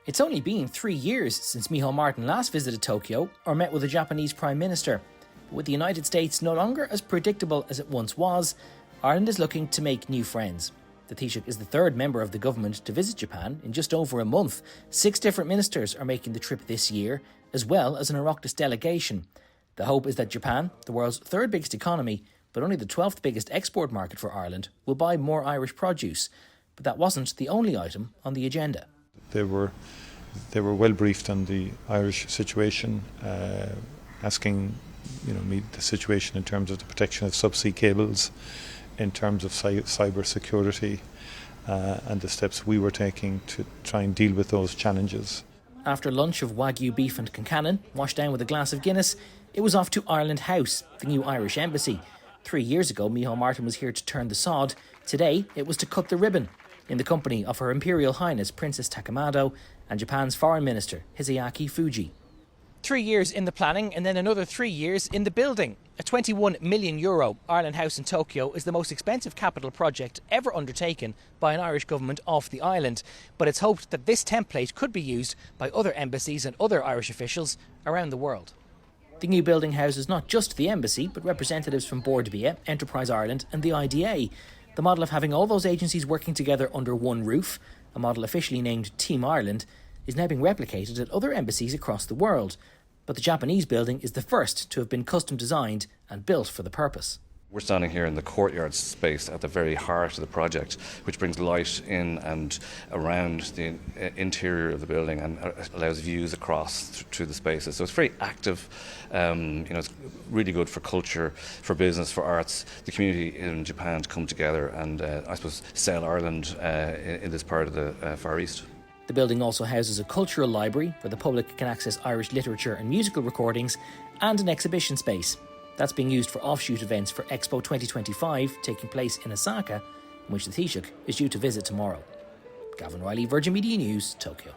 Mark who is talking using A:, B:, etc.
A: It's only been 3 years since Micheál Martin last visited Tokyo or met with the Japanese Prime Minister. But with the United States no longer as predictable as it once was, Ireland is looking to make new friends. The Taoiseach is the third member of the government to visit Japan in just over a month. 6 different ministers are making the trip this year, as well as an Oireachtas delegation. The hope is that Japan, the world's third biggest economy, but only the 12th biggest export market for Ireland, will buy more Irish produce. But that wasn't the only item on the agenda.
B: They were well briefed on the Irish situation, asking me the situation in terms of the protection of subsea cables, in terms of cyber security, and the steps we were taking to try and deal with those challenges.
A: After lunch of Wagyu beef and Concannon, washed down with a glass of Guinness, it was off to Ireland House, the new Irish embassy. 3 years ago, Micheál Martin was here to turn the sod. Today, it was to cut the ribbon, in the company of Her Imperial Highness Princess Takamado and Japan's Foreign Minister Hideaki Fuji. 3 years in the planning and then another 3 years in the building. A €21 million Ireland House in Tokyo is the most expensive capital project ever undertaken by an Irish government off the island. But it's hoped that this template could be used by other embassies and other Irish officials around the world. The new building houses not just the embassy, but representatives from Bord Bia, Enterprise Ireland and the IDA. The model of having all those agencies working together under one roof, a model officially named Team Ireland, is now being replicated at other embassies across the world. But the Japanese building is the first to have been custom designed and built for the purpose.
C: We're standing here in the courtyard space at the very heart of the project, which brings light in and around the interior of the building and allows views across to the spaces. So it's very active. It's really good for culture, for business, for arts, the community in Japan to come together and, I suppose, sell Ireland in this part of the Far East.
A: The building also houses a cultural library where the public can access Irish literature and musical recordings, and an exhibition space. That's being used for offshoot events for Expo 2025 taking place in Osaka, in which the Taoiseach is due to visit tomorrow. Gavin Riley, Virgin Media News, Tokyo.